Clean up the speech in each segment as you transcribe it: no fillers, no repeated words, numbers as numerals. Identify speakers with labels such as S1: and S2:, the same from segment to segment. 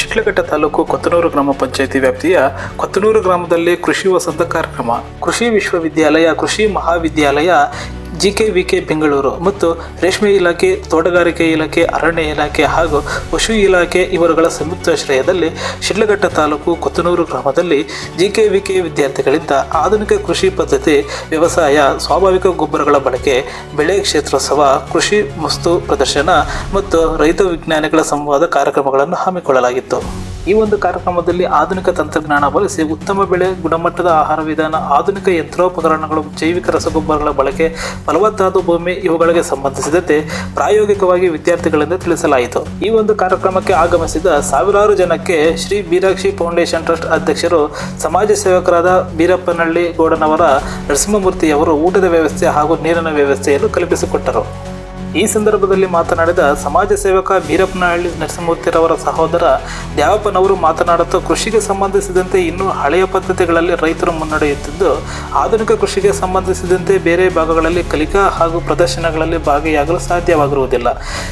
S1: ಶಿಡ್ಲಘಟ್ಟ ತಾಲೂಕು ಕೊತ್ತನೂರು ಗ್ರಾಮ ಪಂಚಾಯಿತಿ ವ್ಯಾಪ್ತಿಯ ಕೊತ್ತನೂರು ಗ್ರಾಮದಲ್ಲಿ ಕೃಷಿ ವಸಂತ ಕಾರ್ಯಕ್ರಮ, ಕೃಷಿ ವಿಶ್ವವಿದ್ಯಾಲಯ, ಕೃಷಿ ಮಹಾವಿದ್ಯಾಲಯ, ಜಿಕೆವಿಕೆ ಬೆಂಗಳೂರು ಮತ್ತು ರೇಷ್ಮೆ ಇಲಾಖೆ, ತೋಟಗಾರಿಕೆ ಇಲಾಖೆ, ಅರಣ್ಯ ಇಲಾಖೆ ಹಾಗೂ ಪಶು ಇಲಾಖೆ ಇವರುಗಳ ಸಂಯುಕ್ತಾಶ್ರಯದಲ್ಲಿ ಶಿಡ್ಲಘಟ್ಟ ತಾಲೂಕು ಕೊತ್ತನೂರು ಗ್ರಾಮದಲ್ಲಿ ಜಿಕೆವಿಕೆ ವಿದ್ಯಾರ್ಥಿಗಳಿಂದ ಆಧುನಿಕ ಕೃಷಿ ಪದ್ಧತಿ, ವ್ಯವಸಾಯ, ಸ್ವಾಭಾವಿಕ ಗೊಬ್ಬರಗಳ ಬಳಕೆ, ಬೆಳೆ ಕ್ಷೇತ್ರೋತ್ಸವ, ಕೃಷಿ ವಸ್ತು ಪ್ರದರ್ಶನ ಮತ್ತು ರೈತ ವಿಜ್ಞಾನಿಗಳ ಸಂವಾದ ಕಾರ್ಯಕ್ರಮಗಳನ್ನು ಹಮ್ಮಿಕೊಳ್ಳಲಾಗಿತ್ತು. ಈ ಒಂದು ಕಾರ್ಯಕ್ರಮದಲ್ಲಿ ಆಧುನಿಕ ತಂತ್ರಜ್ಞಾನ ಬಳಸಿ ಉತ್ತಮ ಬೆಳೆ, ಗುಣಮಟ್ಟದ ಆಹಾರ ವಿಧಾನ, ಆಧುನಿಕ ಯಂತ್ರೋಪಕರಣಗಳು, ಜೈವಿಕ ರಸಗೊಬ್ಬರಗಳ ಬಳಕೆ, ಫಲವತ್ತಾದ ಭೂಮಿ ಇವುಗಳಿಗೆ ಸಂಬಂಧಿಸಿದಂತೆ ಪ್ರಾಯೋಗಿಕವಾಗಿ ವಿದ್ಯಾರ್ಥಿಗಳಿಂದ ತಿಳಿಸಲಾಯಿತು. ಈ ಒಂದು ಕಾರ್ಯಕ್ರಮಕ್ಕೆ ಆಗಮಿಸಿದ ಸಾವಿರಾರು ಜನಕ್ಕೆ ಶ್ರೀ ಬೀರಾಕ್ಷಿ ಫೌಂಡೇಶನ್ ಟ್ರಸ್ಟ್ ಅಧ್ಯಕ್ಷರು, ಸಮಾಜ ಸೇವಕರಾದ ಬೀರಪ್ಪನಹಳ್ಳಿ ಗೌಡನವರ ನರಸಿಂಹಮೂರ್ತಿಯವರು ಊಟದ ವ್ಯವಸ್ಥೆ ಹಾಗೂ ನೀರಿನ ವ್ಯವಸ್ಥೆಯನ್ನು ಕಲ್ಪಿಸಿಕೊಟ್ಟರು. ಈ ಸಂದರ್ಭದಲ್ಲಿ ಮಾತನಾಡಿದ ಸಮಾಜ ಸೇವಕ ಬೀರಪ್ಪನಹಳ್ಳಿ ನರಸಿಂಹಮೂರ್ತಿರವರ ಸಹೋದರ ದ್ಯಾವಪ್ಪನವರು ಮಾತನಾಡುತ್ತಾ, ಕೃಷಿಗೆ ಸಂಬಂಧಿಸಿದಂತೆ ಇನ್ನೂ ಹಳೆಯ ಪದ್ಧತಿಗಳಲ್ಲಿ ರೈತರು ಮುನ್ನಡೆಯುತ್ತಿದ್ದು, ಆಧುನಿಕ ಕೃಷಿಗೆ ಸಂಬಂಧಿಸಿದಂತೆ ಬೇರೆ ಭಾಗಗಳಲ್ಲಿ ಕಲಿಕಾ ಹಾಗೂ ಪ್ರದರ್ಶನಗಳಲ್ಲಿ ಭಾಗಿಯಾಗಲು ಸಾಧ್ಯವಾಗಿರುವುದಿಲ್ಲ.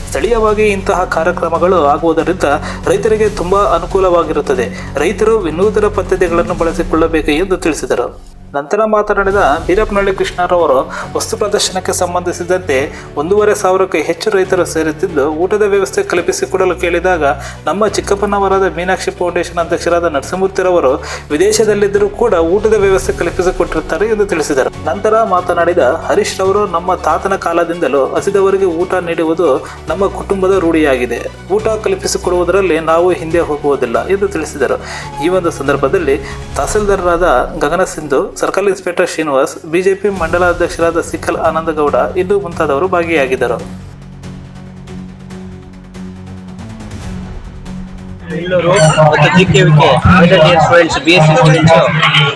S1: ಸ್ಥಳೀಯವಾಗಿ ಇಂತಹ ಕಾರ್ಯಕ್ರಮಗಳು ಆಗುವುದರಿಂದ ರೈತರಿಗೆ ತುಂಬಾ ಅನುಕೂಲವಾಗಿರುತ್ತದೆ. ರೈತರು ವಿನೂತನ ಪದ್ಧತಿಗಳನ್ನು ಬಳಸಿಕೊಳ್ಳಬೇಕು ಎಂದು ತಿಳಿಸಿದರು. ನಂತರ ಮಾತನಾಡಿದ ಬೀರಪ್ಪನಹಳ್ಳಿ ಕೃಷ್ಣರವರು, ವಸ್ತು ಪ್ರದರ್ಶನಕ್ಕೆ ಸಂಬಂಧಿಸಿದಂತೆ 1,500ಕ್ಕೂ ಹೆಚ್ಚು ರೈತರು ಸೇರುತ್ತಿದ್ದು, ಊಟದ ವ್ಯವಸ್ಥೆ ಕಲ್ಪಿಸಿಕೊಡಲು ಕೇಳಿದಾಗ ನಮ್ಮ ಚಿಕ್ಕಪ್ಪನವರಾದ ಮೀನಾಕ್ಷಿ ಫೌಂಡೇಶನ್ ಅಧ್ಯಕ್ಷರಾದ ನರಸಿಂಹಮೂರ್ತಿರವರು ವಿದೇಶದಲ್ಲಿದ್ದರೂ ಕೂಡ ಊಟದ ವ್ಯವಸ್ಥೆ ಕಲ್ಪಿಸಿಕೊಟ್ಟಿರುತ್ತಾರೆ ಎಂದು ತಿಳಿಸಿದರು. ನಂತರ ಮಾತನಾಡಿದ ಹರೀಶ್ ರವರು, ನಮ್ಮ ತಾತನ ಕಾಲದಿಂದಲೂ ಹಸಿದವರಿಗೆ ಊಟ ನೀಡುವುದು ನಮ್ಮ ಕುಟುಂಬದ ರೂಢಿಯಾಗಿದೆ. ಊಟ ಕಲ್ಪಿಸಿಕೊಡುವುದರಲ್ಲಿ ನಾವು ಹಿಂದೆ ಹೋಗುವುದಿಲ್ಲ ಎಂದು ತಿಳಿಸಿದರು. ಈ ಒಂದು ಸಂದರ್ಭದಲ್ಲಿ ತಹಸೀಲ್ದಾರರಾದ Gagana Sindhu, circle inspector Srinivas, BJP ಮಂಡಲ ಅಧ್ಯಕ್ಷರಾದ ಸಿಕ್ಕಲ್ ಆನಂದಗೌಡ ಇನ್ನೂ ಮುಂತಾದವರು ಭಾಗಿಯಾಗಿದ್ದರು.
S2: ಮತ್ತು G K V K final year students, BSc students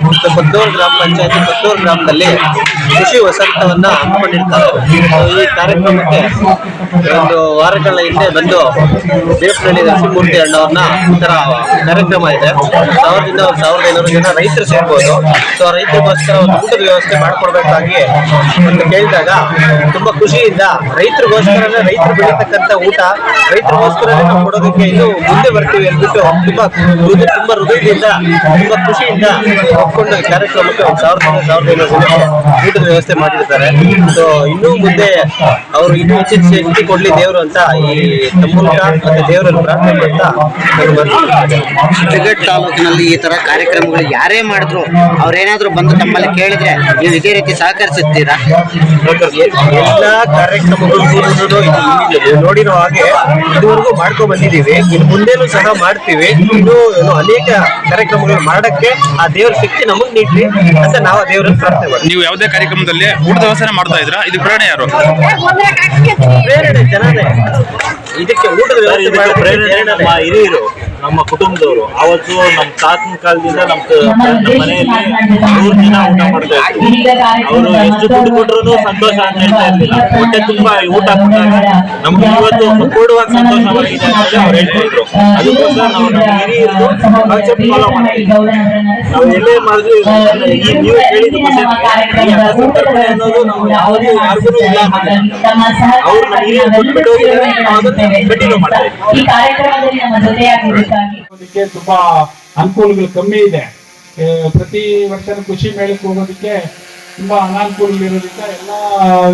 S2: ಮತ್ತು ಕೊತ್ತೂರು ಗ್ರಾಮ ಪಂಚಾಯತಿ ಕೊತ್ತೂರು ಗ್ರಾಮದಲ್ಲಿ ಕೃಷಿ ವಸಂತವನ್ನ ಹಮ್ಮಿಕೊಂಡಿರ್ತಾರೆ. ಈ ಕಾರ್ಯಕ್ರಮಕ್ಕೆ ಒಂದು ವಾರಗಳ ಹಿಂದೆ ಬಂದು ಬೀರಪ್ಪನಹಳ್ಳಿ ನರಸಿಂಹಮೂರ್ತಿ ಅಣ್ಣವ್ರನ್ನ ಈ ತರ ಕಾರ್ಯಕ್ರಮ ಇದೆ, 1000ರಿಂದ 1500 ಜನ ರೈತರು ಸೇರ್ಬೋದು. ಸೊ ರೈತರಿಗೋಸ್ಕರ ಒಂದು ಊಟದ ವ್ಯವಸ್ಥೆ ಮಾಡ್ಕೊಡ್ಬೇಕಾಗಿ ಅಂತ ಕೇಳಿದಾಗ ತುಂಬಾ ಖುಷಿಯಿಂದ ರೈತರಿಗೋಸ್ಕರನೇ, ರೈತರು ಬೆಳೀತಕ್ಕಂಥ ಊಟ ರೈತರಿಗೋಸ್ಕರನೇ ನಾವು ಕೊಡೋದಕ್ಕೆ ಇನ್ನು ಮುಂದೆ ಬರ್ತೀವಿ ಅಂದ್ಬಿಟ್ಟು ತುಂಬಾ ಹೃದಯದಿಂದ, ತುಂಬಾ ಖುಷಿಯಿಂದ ಒಪ್ಕೊಂಡು ಕಾರ್ಯಕ್ರಮಕ್ಕೆ 1000-1500 ಊಟದ ವ್ಯವಸ್ಥೆ ಮಾಡಿರ್ತಾರೆ. ಸೊ ಇನ್ನೂ ಮುಂದೆ ಅವರು ಇನ್ನೂ ಹೆಚ್ಚಿನ ಶಕ್ತಿ ಕೊಡ್ಲಿ ದೇವರು ಅಂತ ಈ ಮೂಲಕ ಮತ್ತೆ ದೇವರಲ್ಲಿ ಪ್ರಾರ್ಥನೆ ಮಾಡ್ತಾ
S3: ಶಿಡ್ಲಘಟ್ಟ ತಾಲೂಕಿನಲ್ಲಿ ಈ ತರ ಕಾರ್ಯಕ್ರಮಗಳು ಯಾರೇ ಮಾಡಿದ್ರು ಅವ್ರೇನಾದ್ರು ಬಂದು ತಮ್ಮಲ್ಲಿ ಕೇಳಿದ್ರೆ ನೀವು ಇದೇ ರೀತಿ ಸಹಕರಿಸುತ್ತೀರಾ?
S2: ಎಲ್ಲಾ ಕಾರ್ಯಕ್ರಮಗಳು ನೋಡಿರೋ ಹಾಗೆ ಇದುವರೆಗೂ ಮಾಡ್ಕೊಂಡ್ ಬಂದಿದ್ದೀವಿ, ಇನ್ನು ಮುಂದೇನು ಸಹ ಮಾಡ್ತೀವಿ. ಇನ್ನು ಅನೇಕ ಕಾರ್ಯಕ್ರಮಗಳು ಮಾಡಕ್ಕೆ ಆ ದೇವರ ಶಕ್ತಿ ನಮಗ್ ನೀಡ್ಲಿ ಅಂತ ನಾವು ದೇವರನ್ನು ಪ್ರಾರ್ಥನೆ ಮಾಡ್ತೀವಿ.
S4: ನೀವು ಯಾವುದೇ ಕಾರ್ಯಕ್ರಮದಲ್ಲಿ ಊಟದ ವ್ಯವಸ್ಥೆ ಮಾಡ್ತಾ ಇದ್ರಾ? ಇದು ಪ್ರೇರಣೆ ಯಾರು?
S2: ಪ್ರೇರಣೆ ಜನನೇ. ಇದಕ್ಕೆ ಊಟದ ವ್ಯವಸ್ಥೆ ಪ್ರೇರಣೆ ನಮ್ಮ ಹಿರಿಯರು, ನಮ್ಮ ಕುಟುಂಬದವರು. ಅವತ್ತು ನಮ್ಮ ತಾತನ ಕಾಲದಿಂದ ನಮ್ಮ ಮನೆಯಲ್ಲಿ 100 ಜನ ಊಟ ಮಾಡ್ತಾ ಇದ್ರು. ಅವರು ಎಷ್ಟು ದುಡ್ಡು ಕೊಟ್ಟರು ಸಂತೋಷ ಅಂತ ಹೇಳ್ತಾ ಇರ್ಲಿಲ್ಲ. ಹೊಟ್ಟೆ ತುಂಬಾ ಊಟ ಕೊಟ್ಟಾಗ ನಮ್ಗೆ ಇವತ್ತು ಸಂಪೂರ್ಣವಾಗಿ ಸಂತೋಷವಾಗಿದೆ ಅಂತ ಅವ್ರು ಹೇಳ್ತಾ ಇದ್ರು. ಅದಕ್ಕೋಸ್ಕರ ನಾವು ನಮ್ಮ ಹಿರಿಯರು ಕಾನ್ಸೆಪ್ಟ್ ಫಾಲೋ ಮಾಡ್ತೀವಿ. ನಾವು ಎಲ್ಲೇ ಮಾಡಿದ್ರು ಈ ನೀವು ಹೇಳಿದ ಅನ್ನೋದು ನಾವು ಯಾರಿಗೂ ಇಲ್ಲ. ಅವ್ರು ನಮ್ಮ ಹಿರಿಯರು ಕೊಟ್ಬಿಟ್ಟು ಭೇಟಿನೂ ಮಾಡ್ತಾ ಇದ್ದೀವಿ.
S5: ತುಂಬಾ ಅನುಕೂಲಗಳು ಕಮ್ಮಿ ಇದೆ. ಪ್ರತಿ ವರ್ಷ ಕೃಷಿ ಮೇಳಕ್ಕೆ ಹೋಗೋದಕ್ಕೆ ತುಂಬಾ ಅನಾನುಕೂಲಗಳಿರೋದ್ರಿಂದ ಎಲ್ಲಾ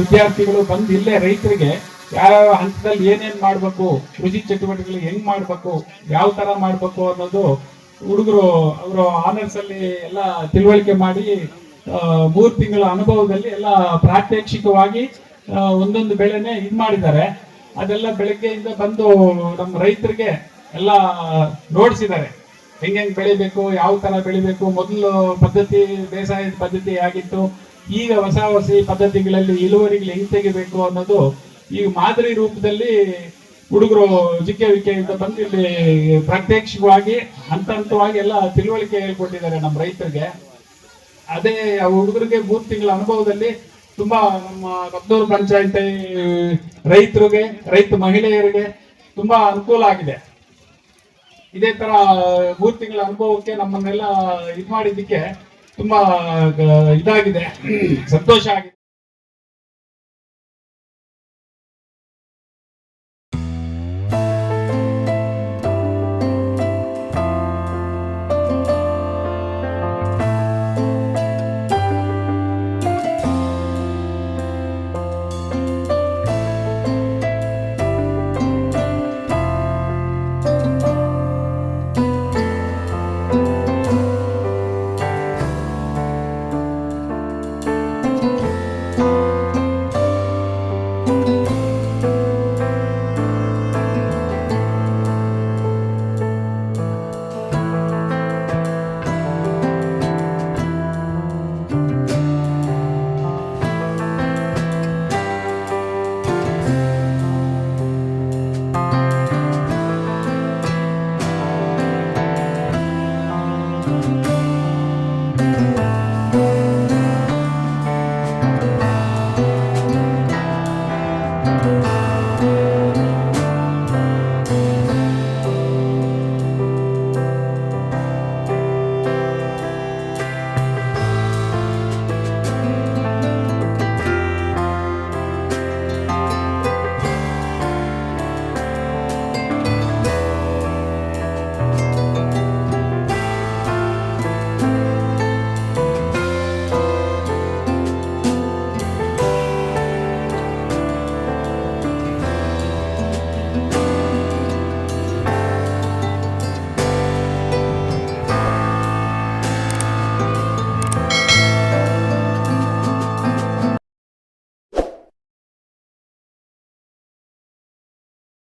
S5: ವಿದ್ಯಾರ್ಥಿಗಳು ಬಂದು ಇಲ್ಲೇ ರೈತರಿಗೆ ಯಾವ ಹಂತದಲ್ಲಿ ಏನೇನ್ ಮಾಡ್ಬೇಕು, ಕೃಷಿ ಚಟುವಟಿಕೆಗಳು ಹೆಂಗ್ ಮಾಡ್ಬೇಕು, ಯಾವ ತರ ಮಾಡ್ಬೇಕು ಅನ್ನೋದು ಹುಡುಗರು ಅವರು ಆನರ್ಸ್ ಅಲ್ಲಿ ಎಲ್ಲ ತಿಳುವಳಿಕೆ ಮಾಡಿ 3 ತಿಂಗಳ ಅನುಭವದಲ್ಲಿ ಎಲ್ಲ ಪ್ರಾತ್ಯಕ್ಷಿಕವಾಗಿ ಒಂದೊಂದು ಬೆಳೆನೆ ಇದ್ ಮಾಡಿದ್ದಾರೆ. ಅದೆಲ್ಲ ಬೆಳಗ್ಗೆಯಿಂದ ಬಂದು ನಮ್ಮ ರೈತರಿಗೆ ಎಲ್ಲ ನೋಡಿಸಿದ್ದಾರೆ, ಹೆಂಗ್ ಬೆಳಿಬೇಕು, ಯಾವ ತರ ಬೆಳಿಬೇಕು. ಮೊದಲು ಪದ್ಧತಿ, ಬೇಸಾಯದ ಪದ್ಧತಿ ಆಗಿತ್ತು. ಈಗ ಹೊಸ ಪದ್ಧತಿಗಳಲ್ಲಿ ಇಳುವರಿಗಳು ಹೆಂಗ್ ತೆಗಿಬೇಕು ಅನ್ನೋದು ಈಗ ಮಾದರಿ ರೂಪದಲ್ಲಿ ಹುಡುಗರು ಜಿಕೆವಿಕೆಯಿಂದ ಬಂದು ಇಲ್ಲಿ ಪ್ರಾತ್ಯಕ್ಷಿಕವಾಗಿ ಹಂತವಾಗಿ ಎಲ್ಲ ತಿಳುವಳಿಕೆ ಹೇಳ್ಕೊಟ್ಟಿದ್ದಾರೆ ನಮ್ಮ ರೈತರಿಗೆ. ಅದೇ ಹುಡುಗರಿಗೆ 3 ತಿಂಗಳ ಅನುಭವದಲ್ಲಿ ತುಂಬಾ ನಮ್ಮ ಕೊತ್ತೂರು ಪಂಚಾಯತಿ ರೈತರಿಗೆ, ರೈತ ಮಹಿಳೆಯರಿಗೆ ತುಂಬಾ ಅನುಕೂಲ ಆಗಿದೆ. ಇದೇ ತರ 3 ತಿಂಗಳ ಅನುಭವಕ್ಕೆ ನಮ್ಮನ್ನೆಲ್ಲ ಇದು ಮಾಡಿದ್ದಕ್ಕೆ ತುಂಬಾ ಇದಾಗಿದೆ, ಸಂತೋಷ ಆಗಿದೆ.